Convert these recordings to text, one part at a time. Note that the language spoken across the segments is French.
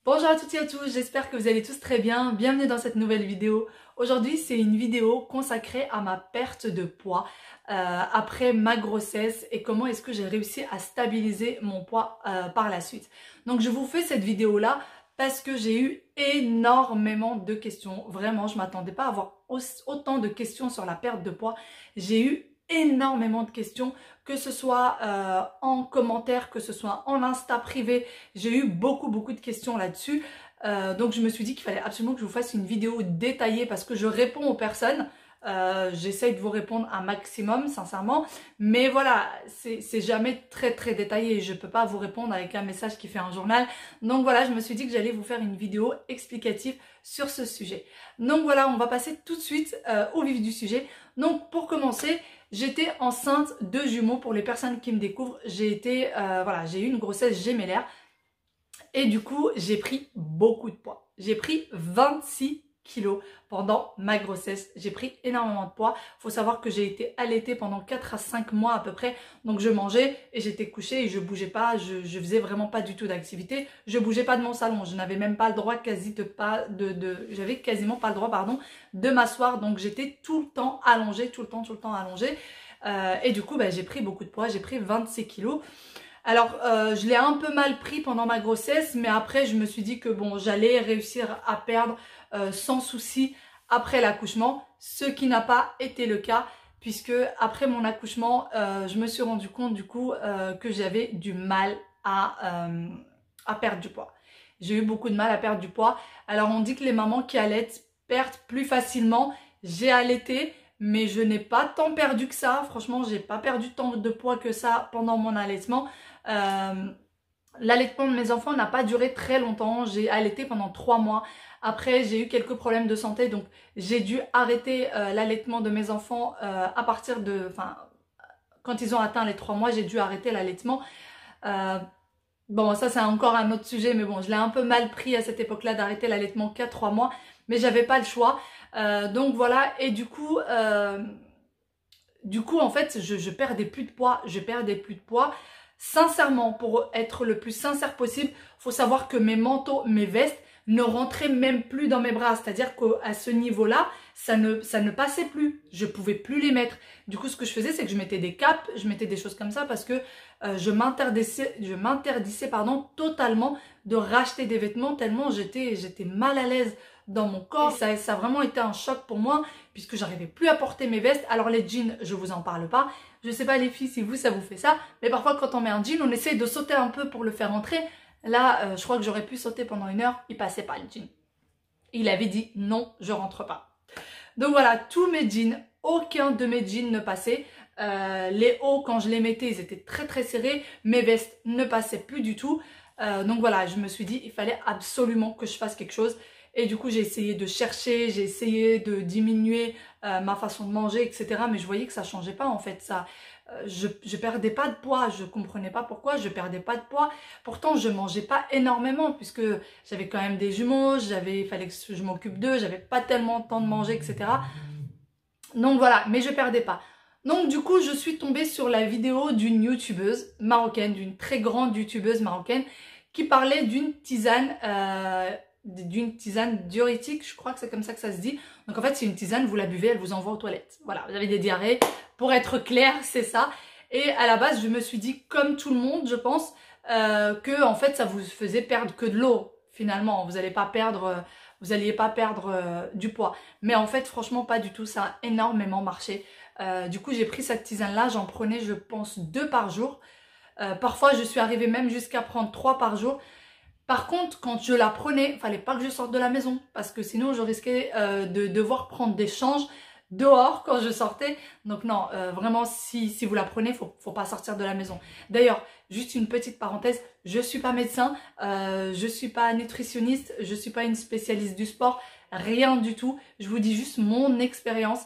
Bonjour à toutes et à tous, j'espère que vous allez tous très bien. Bienvenue dans cette nouvelle vidéo. Aujourd'hui, c'est une vidéo consacrée à ma perte de poids après ma grossesse et comment est-ce que j'ai réussi à stabiliser mon poids par la suite. Donc, je vous fais cette vidéo-là parce que j'ai eu énormément de questions. Vraiment, je ne m'attendais pas à avoir autant de questions sur la perte de poids. J'ai eu énormément de questions, que ce soit en commentaire, que ce soit en Insta privé. J'ai eu beaucoup de questions là-dessus. Donc je me suis dit qu'il fallait absolument que je vous fasse une vidéo détaillée parce que je réponds aux personnes. J'essaye de vous répondre un maximum, sincèrement. Mais voilà, c'est jamais très détaillé. Je peux pas vous répondre avec un message qui fait un journal. Donc voilà, je me suis dit que j'allais vous faire une vidéo explicative sur ce sujet. Donc voilà, on va passer tout de suite au vif du sujet. Donc pour commencer, j'étais enceinte de jumeaux. Pour les personnes qui me découvrent, j'ai eu une grossesse gémellaire. Et du coup, j'ai pris beaucoup de poids. J'ai pris 26 kilos pendant ma grossesse. J'ai pris énormément de poids. Faut savoir que j'ai été allaitée pendant 4 à 5 mois à peu près. Donc je mangeais et j'étais couchée et je bougeais pas. Je faisais vraiment pas du tout d'activité. Je bougeais pas de mon salon. Je n'avais même pas le droit j'avais quasiment pas le droit, de m'asseoir. Donc j'étais tout le temps allongée, tout le temps allongée. Et du coup, j'ai pris beaucoup de poids. J'ai pris 26 kilos. Alors, je l'ai un peu mal pris pendant ma grossesse, mais après, je me suis dit que bon, j'allais réussir à perdre sans souci après l'accouchement, ce qui n'a pas été le cas, puisque après mon accouchement, je me suis rendu compte du coup que j'avais du mal à perdre du poids. J'ai eu beaucoup de mal à perdre du poids. Alors, on dit que les mamans qui allaitent perdent plus facilement. J'ai allaité, mais je n'ai pas tant perdu que ça. Franchement, j'ai pas perdu tant de poids que ça pendant mon allaitement. L'allaitement de mes enfants n'a pas duré très longtemps. J'ai allaité pendant 3 mois. Après, j'ai eu quelques problèmes de santé, donc j'ai dû arrêter l'allaitement de mes enfants quand ils ont atteint les 3 mois, j'ai dû arrêter l'allaitement. Bon, ça c'est encore un autre sujet, mais bon, je l'ai un peu mal pris à cette époque-là d'arrêter l'allaitement qu'à 3 mois, mais j'avais pas le choix. Donc voilà, et du coup en fait, je perdais plus de poids, Sincèrement, pour être le plus sincère possible, faut savoir que mes manteaux, mes vestes ne rentraient même plus dans mes bras. C'est-à-dire qu'à ce niveau-là, ça ne passait plus. Je pouvais plus les mettre. Du coup, ce que je faisais, c'est que je mettais des capes, je mettais des choses comme ça parce que je m'interdisais totalement de racheter des vêtements tellement j'étais mal à l'aise dans mon corps. Et ça a vraiment été un choc pour moi puisque j'arrivais plus à porter mes vestes. Alors les jeans, je vous en parle pas. Je sais pas les filles si ça vous fait ça, mais parfois quand on met un jean, on essaye de sauter un peu pour le faire entrer. Là, je crois que j'aurais pu sauter pendant 1 heure, il passait pas le jean. Il avait dit non, je rentre pas. Donc voilà, tous mes jeans, aucun de mes jeans ne passait. Les hauts, quand je les mettais, ils étaient très serrés. Mes vestes ne passaient plus du tout. Donc voilà, je me suis dit, il fallait absolument que je fasse quelque chose. Et du coup, j'ai essayé de chercher, j'ai essayé de diminuer ma façon de manger, etc. Mais je voyais que ça changeait pas en fait. Je perdais pas de poids, je comprenais pas pourquoi je perdais pas de poids. Pourtant, je mangeais pas énormément puisque j'avais quand même des jumeaux, il fallait que je m'occupe d'eux, j'avais pas tellement de temps de manger, etc. Donc voilà, mais je perdais pas. Donc du coup, je suis tombée sur la vidéo d'une youtubeuse marocaine, d'une très grande youtubeuse marocaine qui parlait d'une tisane diurétique, je crois que c'est comme ça que ça se dit. Donc en fait, c'est une tisane, vous la buvez, elle vous envoie aux toilettes. Voilà, vous avez des diarrhées. Pour être clair, c'est ça. Et à la base, je me suis dit, comme tout le monde, je pense, que en fait, ça vous faisait perdre que de l'eau. Finalement, vous n'alliez pas perdre du poids. Mais en fait, franchement, pas du tout. Ça a énormément marché. Du coup, j'ai pris cette tisane-là. J'en prenais, je pense, 2 par jour. Parfois, je suis arrivée même jusqu'à prendre 3 par jour. Par contre, quand je la prenais, il fallait pas que je sorte de la maison parce que sinon je risquais de devoir prendre des changes dehors quand je sortais. Donc non, vraiment si vous la prenez, faut pas sortir de la maison. D'ailleurs, juste une petite parenthèse, je suis pas médecin, je suis pas nutritionniste, je suis pas une spécialiste du sport, rien du tout. Je vous dis juste mon expérience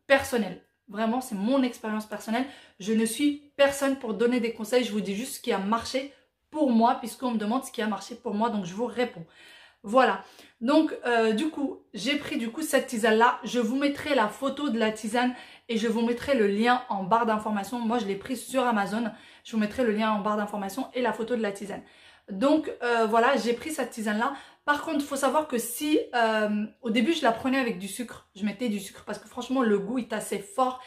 personnelle. Vraiment, c'est mon expérience personnelle. Je ne suis personne pour donner des conseils, je vous dis juste ce qui a marché pour moi, puisqu'on me demande ce qui a marché pour moi, donc je vous réponds. Voilà, donc du coup, j'ai pris cette tisane-là. Je vous mettrai la photo de la tisane et je vous mettrai le lien en barre d'information. Moi, je l'ai prise sur Amazon. Je vous mettrai le lien en barre d'information et la photo de la tisane. Donc voilà, j'ai pris cette tisane-là. Par contre, il faut savoir que si au début je la prenais avec du sucre, je mettais du sucre parce que franchement le goût est assez fort.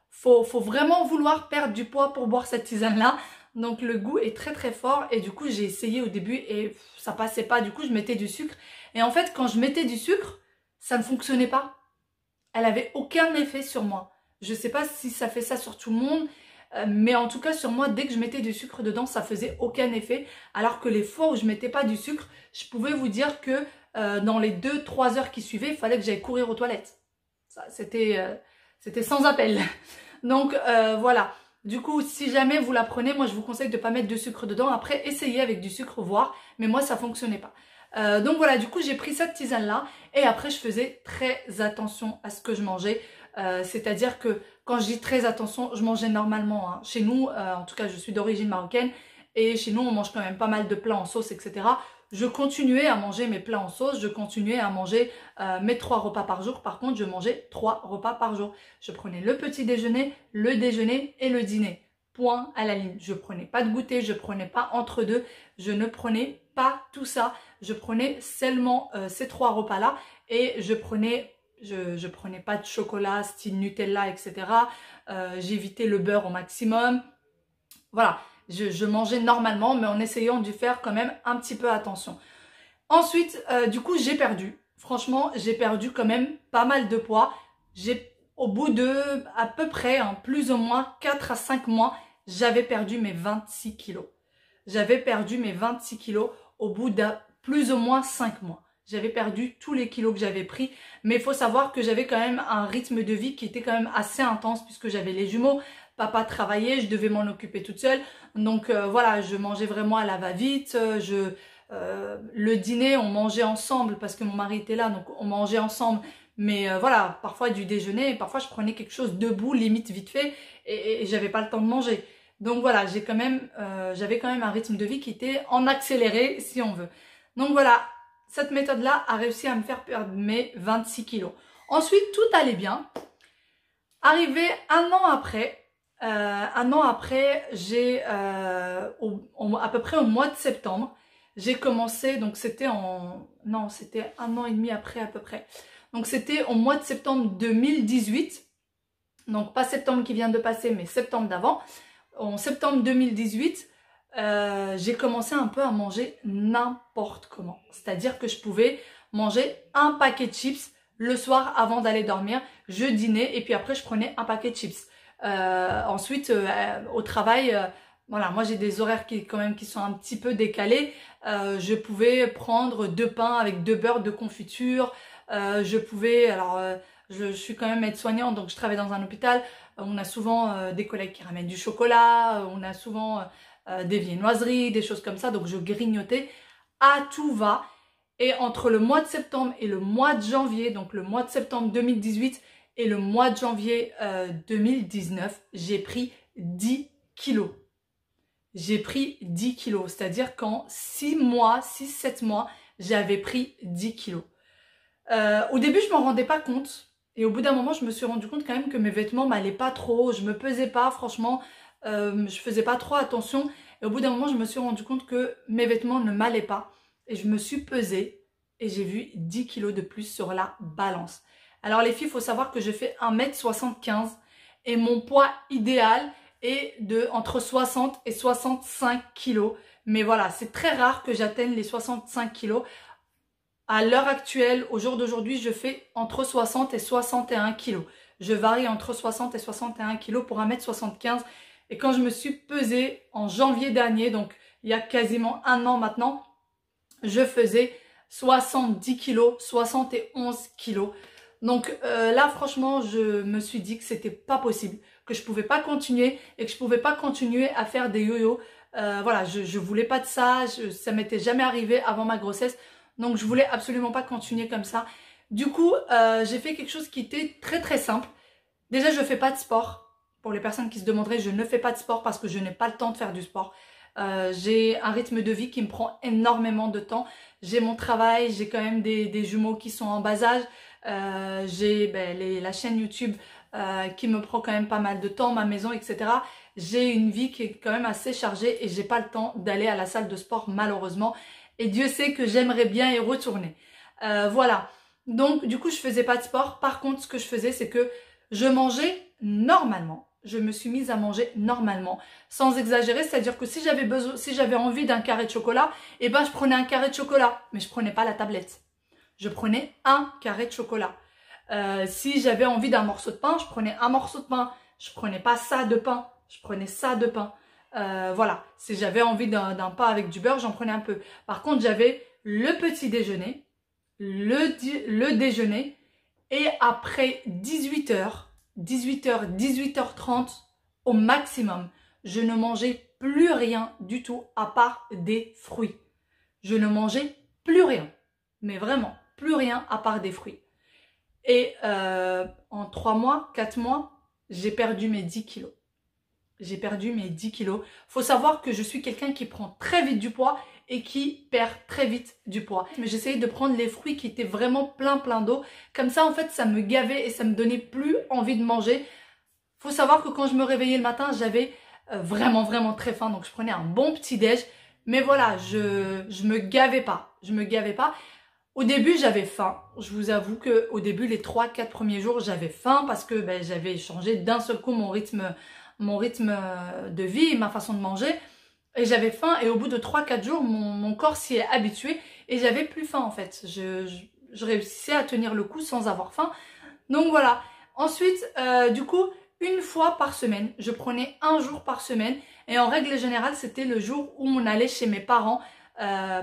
Faut vraiment vouloir perdre du poids pour boire cette tisane-là. Donc le goût est très très fort et du coup j'ai essayé au début et ça passait pas. Du coup je mettais du sucre. Et en fait quand je mettais du sucre, ça ne fonctionnait pas. Elle avait aucun effet sur moi. Je sais pas si ça fait ça sur tout le monde. Mais en tout cas sur moi, dès que je mettais du sucre dedans, ça faisait aucun effet. Alors que les fois où je mettais pas du sucre, je pouvais vous dire que dans les 2-3 heures qui suivaient, il fallait que j'aille courir aux toilettes. Ça, c'était sans appel. Donc voilà. Du coup, si jamais vous la prenez, moi je vous conseille de ne pas mettre de sucre dedans. Après, essayez avec du sucre, voir. Mais moi, ça fonctionnait pas. Donc voilà, du coup, j'ai pris cette tisane-là. Et après, je faisais très attention à ce que je mangeais. C'est-à-dire que quand je dis très attention, je mangeais normalement. Hein. Chez nous, en tout cas, je suis d'origine marocaine. Et chez nous, on mange quand même pas mal de plats en sauce, etc. Je continuais à manger mes plats en sauce, je continuais à manger mes 3 repas par jour. Par contre, je mangeais 3 repas par jour. Je prenais le petit déjeuner, le déjeuner et le dîner. Point à la ligne. Je prenais pas de goûter, je prenais pas entre deux. Je ne prenais pas tout ça. Je prenais seulement ces 3 repas-là et je prenais pas de chocolat, style Nutella, etc. J'évitais le beurre au maximum. Voilà. Je mangeais normalement, mais en essayant de faire quand même un petit peu attention. Ensuite, du coup, j'ai perdu. Franchement, j'ai perdu quand même pas mal de poids. Au bout de à peu près, hein, plus ou moins 4 à 5 mois, j'avais perdu mes 26 kilos. J'avais perdu mes 26 kilos au bout de plus ou moins 5 mois. J'avais perdu tous les kilos que j'avais pris. Mais il faut savoir que j'avais quand même un rythme de vie qui était quand même assez intense puisque j'avais les jumeaux. Papa travaillait, je devais m'en occuper toute seule. Donc voilà, je mangeais vraiment à la va-vite. Le dîner, on mangeait ensemble parce que mon mari était là, donc on mangeait ensemble. Mais voilà, parfois du déjeuner, parfois je prenais quelque chose debout, limite vite fait, et j'avais pas le temps de manger. Donc voilà, j'avais quand même un rythme de vie qui était en accéléré, si on veut. Donc voilà, cette méthode-là a réussi à me faire perdre mes 26 kilos. Ensuite, tout allait bien. Arrivé un an après, j'ai à peu près au mois de septembre, j'ai commencé, donc c'était c'était 1 an et demi après à peu près. Donc c'était au mois de septembre 2018, donc pas septembre qui vient de passer, mais septembre d'avant. En septembre 2018, j'ai commencé un peu à manger n'importe comment. C'est-à-dire que je pouvais manger un paquet de chips le soir avant d'aller dormir. Je dînais et puis après je prenais un paquet de chips. Ensuite, au travail, voilà, moi j'ai des horaires qui sont un petit peu décalés. Je pouvais prendre 2 pains avec 2 beurres de confiture. Je pouvais, je suis quand même aide-soignante, donc je travaille dans un hôpital. On a souvent des collègues qui ramènent du chocolat. On a souvent des viennoiseries, des choses comme ça. Donc je grignotais à tout va. Et entre le mois de septembre et le mois de janvier, donc le mois de septembre 2018 et le mois de janvier 2019, j'ai pris 10 kilos. J'ai pris 10 kilos, c'est-à-dire qu'en 6-7 mois, j'avais pris 10 kilos. Au début, je m'en rendais pas compte. Et au bout d'un moment, je me suis rendu compte quand même que mes vêtements m'allaient pas trop. Je me pesais pas, franchement. Je faisais pas trop attention. Et au bout d'un moment, je me suis rendu compte que mes vêtements ne m'allaient pas. Et je me suis pesée. Et j'ai vu 10 kilos de plus sur la balance. Alors les filles, il faut savoir que je fais 1m75. Et mon poids idéal est entre 60 et 65 kilos. Mais voilà, c'est très rare que j'atteigne les 65 kilos. À l'heure actuelle, au jour d'aujourd'hui, je fais entre 60 et 61 kilos. Je varie entre 60 et 61 kilos pour 1m75. Et quand je me suis pesée en janvier dernier, donc il y a quasiment 1 an maintenant, je faisais 70 kilos, 71 kilos. Donc là, franchement, je me suis dit que c'était pas possible, que je pouvais pas continuer et que je pouvais pas continuer à faire des yo-yo. Voilà, je voulais pas de ça, ça m'était jamais arrivé avant ma grossesse. Donc je voulais absolument pas continuer comme ça. Du coup, j'ai fait quelque chose qui était très très simple. Déjà, je fais pas de sport. Pour les personnes qui se demanderaient, je ne fais pas de sport parce que je n'ai pas le temps de faire du sport. J'ai un rythme de vie qui me prend énormément de temps. J'ai mon travail, j'ai quand même des jumeaux qui sont en bas âge. J'ai la chaîne YouTube qui me prend quand même pas mal de temps, ma maison, etc. j'ai une vie qui est quand même assez chargée et j'ai pas le temps d'aller à la salle de sport malheureusement. Et Dieu sait que j'aimerais bien y retourner. Voilà. Donc du coup je faisais pas de sport. Par contre ce que je faisais c'est que je mangeais normalement. Je me suis mise à manger normalement, sans exagérer, c'est-à-dire que si j'avais envie d'un carré de chocolat, eh ben je prenais un carré de chocolat, mais je prenais pas la tablette. Je prenais un carré de chocolat. Si j'avais envie d'un morceau de pain, je prenais un morceau de pain. Je prenais pas ça de pain, je prenais ça de pain. Voilà, si j'avais envie d'un pain avec du beurre, j'en prenais un peu. Par contre, j'avais le petit déjeuner, le déjeuner, et après 18h, 18h30 au maximum, je ne mangeais plus rien du tout à part des fruits. Je ne mangeais plus rien, mais vraiment plus rien à part des fruits. Et en 3 mois, 4 mois, j'ai perdu mes 10 kilos. J'ai perdu mes 10 kilos. Faut savoir que je suis quelqu'un qui prend très vite du poids et qui perd très vite du poids. Mais j'essayais de prendre les fruits qui étaient vraiment plein d'eau. Comme ça, en fait, ça me gavait et ça me donnait plus envie de manger. Faut savoir que quand je me réveillais le matin, j'avais vraiment très faim. Donc, je prenais un bon petit-déj. Mais voilà, je me gavais pas. Je me gavais pas. Au début, j'avais faim. Je vous avoue qu'au début, les 3-4 premiers jours, j'avais faim parce que j'avais changé d'un seul coup mon rythme de vie, ma façon de manger. Et j'avais faim et au bout de 3-4 jours, mon corps s'y est habitué et j'avais plus faim en fait. Je réussissais à tenir le coup sans avoir faim. Donc voilà. Ensuite, du coup, une fois par semaine, je prenais un jour par semaine. Et en règle générale, c'était le jour où on allait chez mes parents.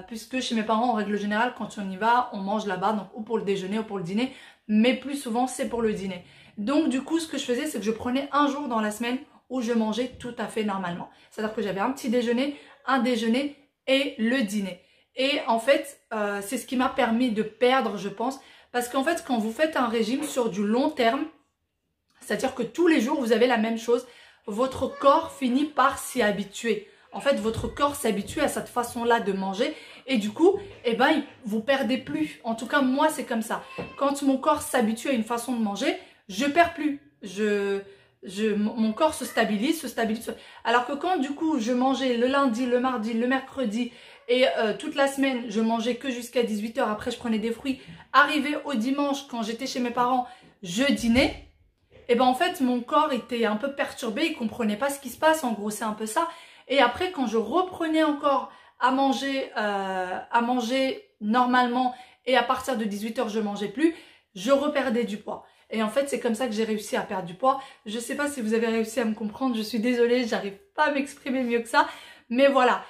Puisque chez mes parents, en règle générale, quand on y va, on mange là-bas, donc ou pour le déjeuner ou pour le dîner, mais plus souvent c'est pour le dîner. Donc du coup, ce que je faisais, c'est que je prenais un jour dans la semaine où je mangeais tout à fait normalement. C'est-à-dire que j'avais un petit déjeuner, un déjeuner et le dîner. Et en fait, c'est ce qui m'a permis de perdre, je pense, parce qu'en fait, quand vous faites un régime sur du long terme, c'est-à-dire que tous les jours, vous avez la même chose, votre corps finit par s'y habituer. En fait, votre corps s'habitue à cette façon-là de manger et du coup, vous perdez plus. En tout cas, moi, c'est comme ça. Quand mon corps s'habitue à une façon de manger, je perds plus. Mon corps se stabilise. Alors que quand, du coup, je mangeais le lundi, le mardi, le mercredi et toute la semaine, je mangeais que jusqu'à 18h. Après, je prenais des fruits. Arrivé au dimanche, quand j'étais chez mes parents, je dînais. Et en fait, mon corps était un peu perturbé. Il comprenait pas ce qui se passe. En gros, c'est un peu ça. Et après, quand je reprenais encore à manger normalement et à partir de 18h, je mangeais plus, je reperdais du poids. Et en fait, c'est comme ça que j'ai réussi à perdre du poids. Je sais pas si vous avez réussi à me comprendre, je suis désolée, j'arrive pas à m'exprimer mieux que ça. Mais voilà,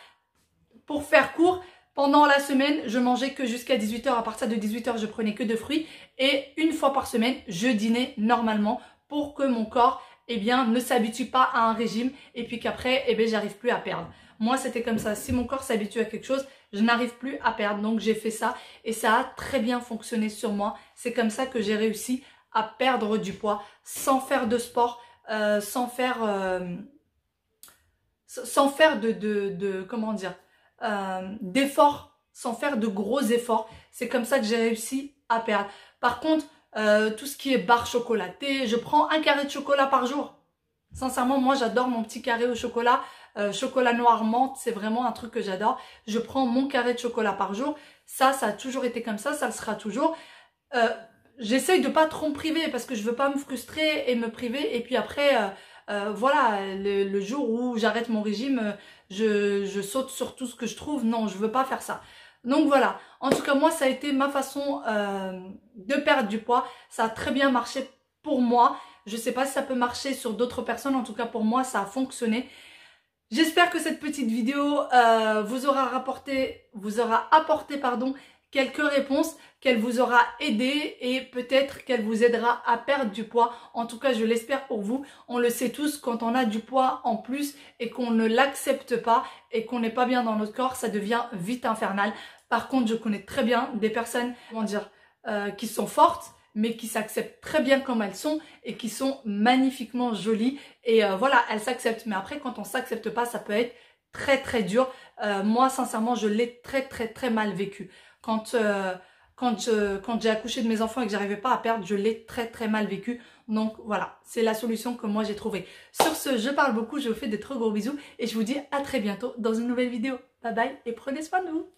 pour faire court, pendant la semaine, je mangeais que jusqu'à 18h. À partir de 18h, je prenais que de fruits. Et une fois par semaine, je dînais normalement pour que mon corps ne s'habitue pas à un régime et puis qu'après, j'arrive plus à perdre. Moi, c'était comme ça. Si mon corps s'habitue à quelque chose, je n'arrive plus à perdre. Donc, j'ai fait ça et ça a très bien fonctionné sur moi. C'est comme ça que j'ai réussi à perdre du poids sans faire de sport, sans faire d'efforts, sans faire de gros efforts. C'est comme ça que j'ai réussi à perdre. Par contre, tout ce qui est barre chocolatée, je prends un carré de chocolat par jour. Sincèrement, moi j'adore mon petit carré au chocolat, chocolat noir menthe, c'est vraiment un truc que j'adore. Je prends mon carré de chocolat par jour. Ça a toujours été comme ça le sera toujours. J'essaye de pas trop me priver parce que je veux pas me frustrer et me priver. Et puis après, voilà, le jour où j'arrête mon régime, je saute sur tout ce que je trouve. Non, je veux pas faire ça. Donc voilà, en tout cas moi ça a été ma façon de perdre du poids. Ça a très bien marché pour moi. Je sais pas si ça peut marcher sur d'autres personnes, en tout cas pour moi ça a fonctionné. J'espère que cette petite vidéo vous aura apporté quelques réponses, qu'elle vous aura aidé et peut-être qu'elle vous aidera à perdre du poids. En tout cas, je l'espère pour vous. On le sait tous, quand on a du poids en plus et qu'on ne l'accepte pas et qu'on n'est pas bien dans notre corps, ça devient vite infernal. Par contre, je connais très bien des personnes, qui sont fortes, mais qui s'acceptent très bien comme elles sont et qui sont magnifiquement jolies. Et voilà, elles s'acceptent. Mais après, quand on s'accepte pas, ça peut être très dur. Moi, sincèrement, je l'ai très mal vécu. Quand quand j'ai accouché de mes enfants et que j'arrivais pas à perdre, je l'ai très mal vécu. Donc voilà, c'est la solution que moi j'ai trouvée. Sur ce, je parle beaucoup, je vous fais des trop gros bisous et je vous dis à très bientôt dans une nouvelle vidéo. Bye bye et prenez soin de vous.